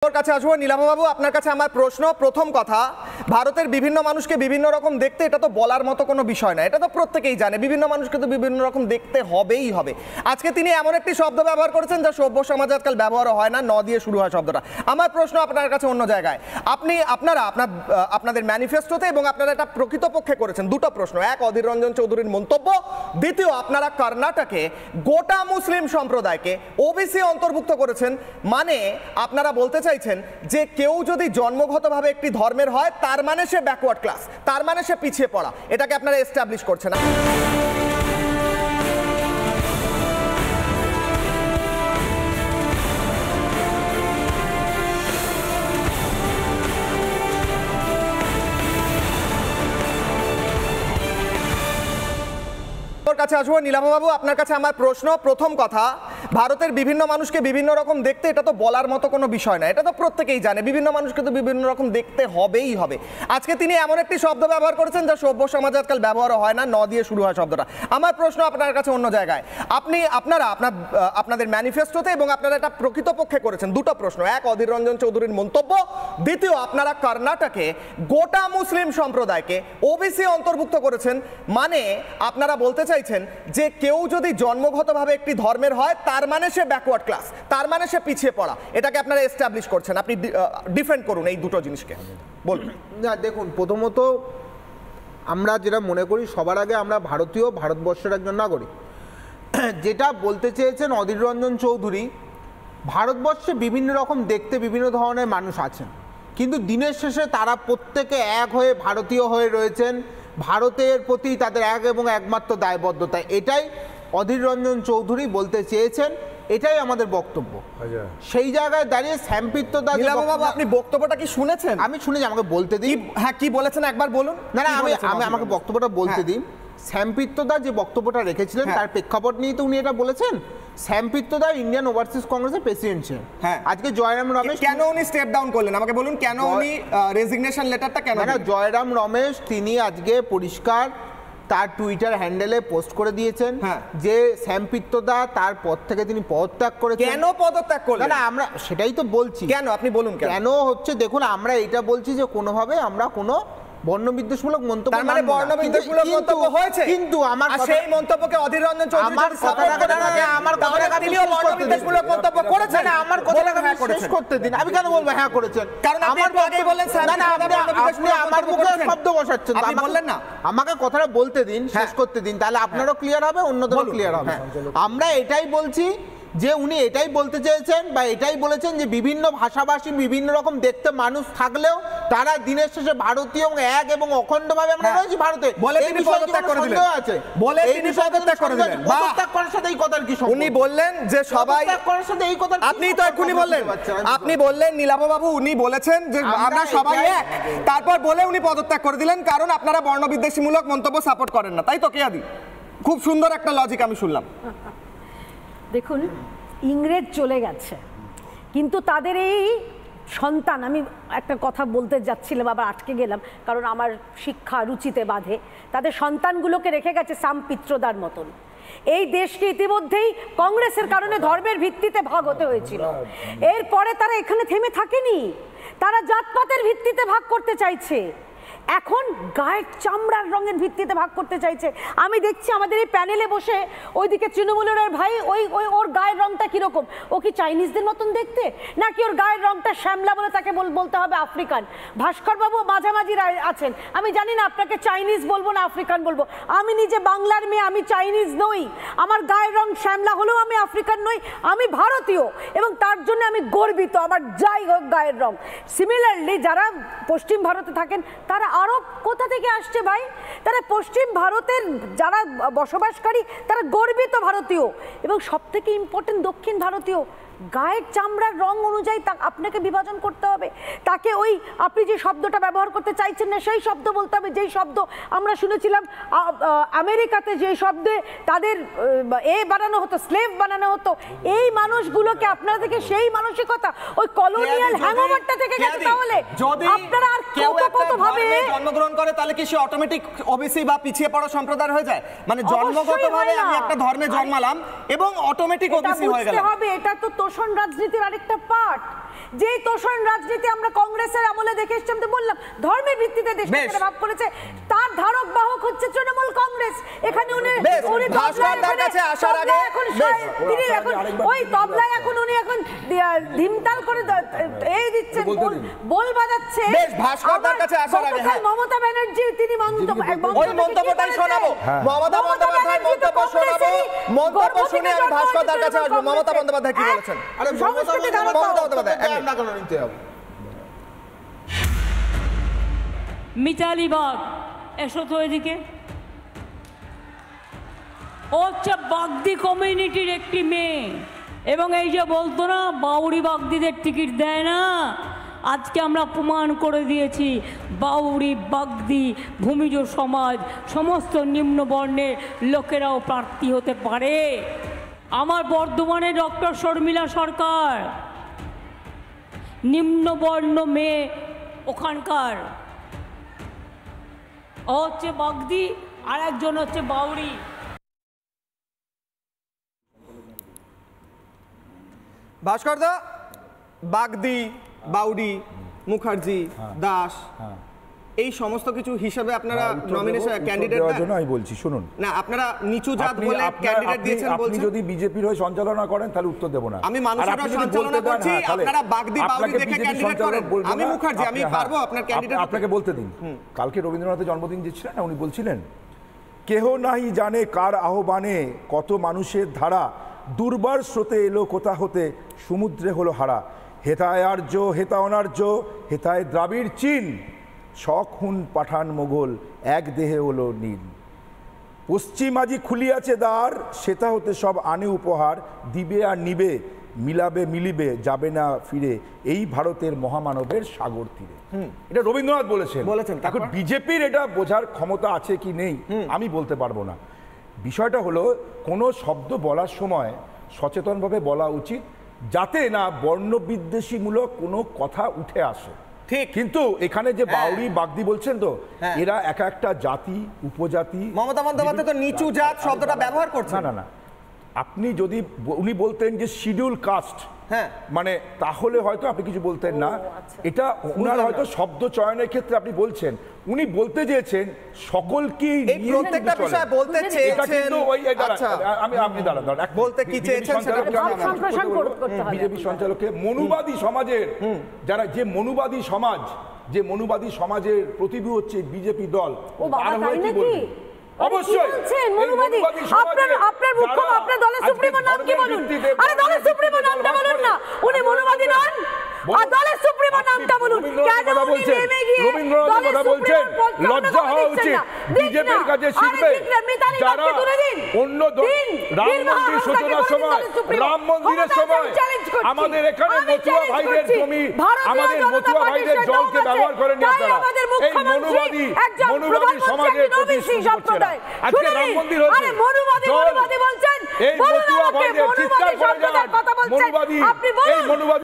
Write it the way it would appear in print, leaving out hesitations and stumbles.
কাছে আসবো নীলাভবাবু, আপনার কাছে আমার প্রশ্ন। প্রথম কথা, ভারতের বিভিন্ন মানুষকে বিভিন্ন রকম দেখতে, এটা তো বলার মতো কোনো বিষয় না, এটা তো প্রত্যেকেই জানে। বিভিন্ন মানুষকে তো বিভিন্ন রকম দেখতে হবেই হবে। আজকে তিনি এমন একটি শব্দ ব্যবহার করেছেন যা সভ্য সমাজে আজকাল ব্যবহার হয় না, ন দিয়ে শুরু হয় শব্দটা। আমার প্রশ্ন আপনার কাছে অন্য জায়গায়। আপনারা আপনাদের ম্যানিফেস্টোতে এবং আপনারা এটা প্রকৃতপক্ষে করেছেন। দুটো প্রশ্ন, এক অধীর রঞ্জন চৌধুরীর মন্তব্য, দ্বিতীয় আপনারা কর্ণাটকে গোটা মুসলিম সম্প্রদায়কে ওবিসি অন্তর্ভুক্ত করেছেন। মানে আপনারা বলতে চাইছেন যে কেউ যদি জন্মগতভাবে একটি ধর্মের হয় তার মানে সে ব্যাকওয়ার্ড ক্লাস, তার মানে সে পিছিয়ে পড়া, এটাকে আপনারা এস্টাবলিশ করছেন। কাছে আসবো নীলাভবাবু, আপনার কাছে আমার প্রশ্ন। প্রথম কথা, ভারতের বিভিন্ন মানুষকে বিভিন্ন রকম দেখতে, এটা তো বলার মতো কোনো বিষয় না, এটা তো প্রত্যেকেই জানে। বিভিন্ন মানুষকে তো বিভিন্ন রকম দেখতে হবেই হবে। আজকে তিনি এমন একটি শব্দ ব্যবহার করেছেন যা সভ্য সমাজে আজকাল ব্যবহার হয় না, ন দিয়ে শুরু হয় শব্দটা। আমার প্রশ্ন আপনার কাছে অন্য জায়গায়। আপনারা আপনাদের ম্যানিফেস্টোতে এবং আপনারা এটা প্রকৃতপক্ষে করেছেন। দুটো প্রশ্ন, এক অধীর রঞ্জন চৌধুরীর মন্তব্য, দ্বিতীয় আপনারা কর্ণাটকে গোটা মুসলিম সম্প্রদায়কে ওবিসি অন্তর্ভুক্ত করেছেন। মানে আপনারা বলতে চাইছেন যে কেউ যদি জন্মগতভাবে একটি ধর্মের হয় তার মানে সে ব্যাকওয়ার্ড ক্লাস, তার মানে সে পিছিয়ে পড়া, এটাকে আপনারা এস্টাবলিশ করছেন। আপনি ডিফেন্ড করুন এই দুটো জিনিসকে, বলুন। না দেখুন, প্রথমত আমরা যেটা মনে করি, সবার আগে আমরা ভারতীয়, ভারতবর্ষের একজন নাগরিক। যেটা বলতে চেয়েছেন অধীর রঞ্জন চৌধুরী, ভারতবর্ষে বিভিন্ন রকম দেখতে বিভিন্ন ধরনের মানুষ আছেন, কিন্তু দিনের শেষে তারা প্রত্যেকে এক হয়ে ভারতীয় হয়ে রয়েছেন। ভারতের প্রতি তাদের এক এবং একমাত্র দায়বদ্ধতা, এটাই অধীর রঞ্জন চৌধুরী বলতে চেয়েছেন, এটাই আমাদের বক্তব্য। সেই জায়গায় দাঁড়িয়ে শ্যামপিত্রদা, আপনি বক্তব্যটা কি শুনেছেন? আমি শুনেছি, আমাকে বলতে দিন। হ্যাঁ, কি বলেছেন একবার বলুন। না না, আমাকে বক্তব্যটা বলতে দিন। শ্যামপিত্রদা যে বক্তব্যটা রেখেছিলেন তার প্রেক্ষাপট নিয়ে তো উনি এটা বলেছেন। শ্যামপিত্রদা ইন্ডিয়ান ওভারসিজ কংগ্রেসের প্রেসিডেন্ট ছিলেন। আজকে জয়রাম রমেশ কেন উনি স্টেপ ডাউন করলেন আমাকে বলুন, কেন উনি রেজিগনেশন লেটারটা কেন? না, জয়রাম রমেশ তিনি আজকে পরিষ্কার তার টুইটার হ্যান্ডেলে পোস্ট করে দিয়েছেন যে শ্যামপিত্রদা তার পদ থেকে তিনি পদত্যাগ করেছেন। কেন পদত্যাগ করলেন? না, আমরা সেটাই তো বলছি। কেন আপনি বলুন। কেন হচ্ছে দেখুন, আমরা এটা বলছি যে কোনোভাবে আমরা কোনো বর্ণবিদ্বেষমূলক মন্তব্য, তার মানে বর্ণবিদ্বেষমূলক মন্তব্য হয়েছে, কিন্তু আমার সেই মন্তব্যকে অধীর রঞ্জন চৌধুরী সাপোর্ট করে থাকে। আমার কথাটাকে তিনিও বর্ণবিদ্বেষমূলক মন্তব্য করেছেন। না, আমার কথাটাকে শেষ করতে দিন। আমি কেন বলবো হ্যাঁ করেছেন? কারণ আমার আগেই বললেন না না, আপনি আমার মুখে শব্দ বসাচ্ছেন। আপনি বললেন না, আমাকে কথাটা বলতে দিন, শেষ করতে দিন, তাহলে আপনারও ক্লিয়ার হবে, অন্যদেরও ক্লিয়ার হবে। আমরা এটাই বলছি যে উনি এটাই বলতে চেয়েছেন বা এটাই বলেছেন যে বিভিন্ন ভাষাভাষী, বিভিন্ন রকম দেখতে মানুষ থাকলেও তারা দিনের শেষে ভারতীয় এক এবং অখণ্ডভাবে আমরা রয়েছি ভারতে। বলে তিনি পদত্যাগ করে দিলেন, বলে তিনি পদত্যাগ করে দিলেন। পদত্যাগ করার সাথে এই কথার কি সম্পর্ক? উনি বললেন যে সবাই পদত্যাগ করার সাথে এই কথা, আপনি তো এখনি বললেন, আপনি বললেন নীলাভবাবু উনি বলেছেন যে আমরা সবাই এক, তারপর বলে উনি পদত্যাগ করে দিলেন কারণ আপনারা বর্ণবিদ্বেষীমূলক মন্তব্য সাপোর্ট করেন না, তাই তো? কেয়াদি, খুব সুন্দর একটা লজিক আমি শুনলাম। দেখুন, ইংরেজ চলে গেছে, কিন্তু তাদের এই সন্তান, আমি একটা কথা বলতে যাচ্ছিলাম আবার আটকে গেলাম কারণ আমার শিক্ষা রুচিতে বাধে, তাদের সন্তানগুলোকে রেখে গেছে শ্যামপিত্রদার মতন। এই দেশকে ইতিমধ্যেই কংগ্রেসের কারণে ধর্মের ভিত্তিতে ভাগ হতে হয়েছিল। এরপরে তারা এখানে থেমে থাকেনি, তারা জাতপাতের ভিত্তিতে ভাগ করতে চাইছে, এখন গায়ের চামড়ার রঙের ভিত্তিতে ভাগ করতে চাইছে। আমি দেখছি আমাদের এই প্যানেলে বসে ওইদিকে তৃণমূলের ভাই, ওর গায়ের রংটা কিরকম, ও কি চাইনিজদের মতন দেখতে, নাকি ওর গায়ের রংটা শ্যামলা বলে তাকে বলতে হবে আফ্রিকান? ভাস্করবাবু মাঝামাঝি আছেন, আমি জানি না আপনাকে চাইনিজ বলবো না আফ্রিকান বলবো। আমি নিজে বাংলার মেয়ে, আমি চাইনিজ নই, আমার গায়ের রং শ্যামলা হলেও আমি আফ্রিকান নই, আমি ভারতীয় এবং তার জন্য আমি গর্বিত, আমার যাই হোক গায়ের রং। সিমিলারলি যারা পশ্চিম ভারতে থাকেন তারা আরব কোথা থেকে আসছে ভাই? তারা পশ্চিম ভারতের যারা বসবাসকারী তারা গর্বিত ভারতীয়, এবং সব থেকে ইম্পর্টেন্ট দক্ষিণ ভারতীয়। গায়ের চামড়ার রং অনুযায়ী আপনাকে বিভাজন করতে হবে, তাকে ওই আপনি যে শব্দটা ব্যবহার করতে চাইছেন না সেই শব্দ বলতে হবে, যেই শব্দ আমরা শুনেছিলাম আমেরিকাতে, যে শব্দে তাদের বানানো হতো, স্লেভ বানানো হতো। এই মানুষগুলোকে আপনারা থেকে সেই মানসিকতা, ওই কলোনিয়াল হ্যাংওভারটা থেকে গেছে। তাহলে আপনারা আর কত ভাবে জন্মগ্রহণ করে তাহলে কি সে অটোমেটিক ওবিসি বা পিছিয়ে পড়া সম্প্রদায় হয়ে যায়? মানে জন্মগতভাবে আমি একটা ধর্মে জন্মালাম এবং অটোমেটিক ওবিসি হয়ে গেলাম। এটা তো তোষণ রাজনীতির আরেকটা পার্ট। যেই তোষণ রাজনীতি আমরা কংগ্রেসের আমলে দেখে এসেছি, আমি তো বললাম ধর্মের ভিত্তিতে দেশটাকে ভাগ করেছে, তার ধারক বাহক হচ্ছে তৃণমূল কংগ্রেস। এখানে উনি ভাস্করদার কাছে আসার আগে তিনি এখন ওই তবলায় এখন উনি এখন ধিমতাল করে এই দিচ্ছেন, বল বাজাচ্ছে। বেশ, ভাস্করদার কাছে আসার আগে মমতা ব্যানার্জি তিনি ওই মন্তব্যটাই শোনাবো, মমতা বন্দ্যোপাধ্যায়ের মন্তব্য শোনাবো, মন্তব্য শুনে আমি ভাস্করদার কাছে আসবো। মমতা বন্দ্যোপাধ্যায় কি বলেছেন? আরে মমতা বন্দ্যোপাধ্যায় আমরা কেন নিতে যাবো? মিতালি বাগ, এসো তো এদিকে। ও হচ্ছে বাগদি কমিউনিটির একটি মেয়ে, এবং এই যে বলতো না বাউরি বাগদিদের টিকিট দেয় না, আজকে আমরা প্রমাণ করে দিয়েছি বাউরি বাগদি ভূমিজ সমাজ সমস্ত নিম্নবর্ণের লোকেরাও প্রার্থী হতে পারে। আমার বর্ধমানে ডক্টর শর্মিলা সরকার, নিম্নবর্ণ মেয়ে ওখানকার, ও হচ্ছে বাগদি আর একজন হচ্ছে বাউরি। ভাস্করদা, বাগদি, বাউরি, মুখার্জি, দাস, এই সমস্ত কিছু হিসাবে আপনারা নমিনেশন ক্যান্ডিডেট দেওয়ার জন্য আমি বলছি, শুনুন না, আপনারা নিচু জাত বলে ক্যান্ডিডেট দিয়েছেন আপনি বলছেন। যদি বিজেপির হয়ে সঞ্চালনা করেন তাহলে উত্তর দেব না। আমি মানুষের সঞ্চালনা করছি, আপনারা বাগদি বাউরি দেখে ক্যান্ডিডেট করেন। আমি মুখার্জি, আমি পারবো আপনার ক্যান্ডিডেট। আপনাকে বলতে দিন, কালকে রবীন্দ্রনাথের জন্মদিন যে ছিলেন না, উনি বলছিলেন কেহ নাহি জানে কার আহ্বানে কত মানুষের ধারা, দুর্বার স্রোতে এলো কোথা হতে সমুদ্রে হলো হারা, হেতায় আর্য হেতা অনার্য হেতায় দ্রাবিড় চীন, শখ হুন পাঠান মোগল এক দেহে হলো নীল, পশ্চিম আজি খুলিয়াছে দ্বার সেটা হতে সব আনে উপহার, দিবে আর নিবে মিলাবে মিলিবে যাবে না ফিরে এই ভারতের মহামানবের সাগর তীরে। এটা রবীন্দ্রনাথ বলেছেন। এখন বিজেপির এটা বোঝার ক্ষমতা আছে কি নেই আমি বলতে পারবো না। বিষয়টা হলো কোনো শব্দ বলার সময় সচেতনভাবে বলা উচিত, যাতে না বর্ণবিদ্বেষীমূলক কোনো কথা উঠে আসে। ঠিক, কিন্তু এখানে যে বাউরি বাগদি বলছেন তো, এরা এক একটা জাতি উপজাতি। মমতা বন্দ্যোপাধ্যায় তো নিচু জাত শব্দটা ব্যবহার করছেন। না, আপনি যদি উনি বলতেন যে শিডিউল কাস্ট, মানে তাহলে হয়তো আপনি কিছু বলতেন না। এটা উনার হয়তো শব্দ চয়নের ক্ষেত্রে আপনি বলছেন, উনি বলতে চেয়েছেন সকলকেই প্রত্যেকটা বিষয় বলতে চেয়েছেন। আমি আপনি দাঁড়ান বলতে কি চেয়েছেন বিজেপি সঞ্চালককে মনুবাদী সমাজের যারা যে মনুবাদী সমাজের প্রতিভূ হচ্ছে বিজেপি দল, তার হয়ে কি বলবেন? অবশ্যই আপনার মুখ্য আপনার দলের সুপ্রিমো নাম কি বলুন? আরে দলের সুপ্রিমো নামটা বলুন না, উনি মনুবাদী নন, আর দলের সুপ্রিমো নামটা বলুন। কেন উনি নেমে গিয়ে রবীন্দ্রনাথ কথা বলছেন? লজ্জা হওয়া উচিত বিজেপির কাছে শিখবে যারা অন্য রাম মন্দির সূচনার সময়, রাম মন্দিরের সময় আমাদের এখানে মতুয়া ভাইদের জমি, আমাদের মতুয়া ভাইদের জলকে ব্যবহার করেন আপনারা। এই মনুবাদী সমাজের প্রতি করছেন। আজকে রাম মন্দির হচ্ছে এই মতুয়া ভাইদের চিৎকার করে যান মনুবাদী, এই মনুবাদী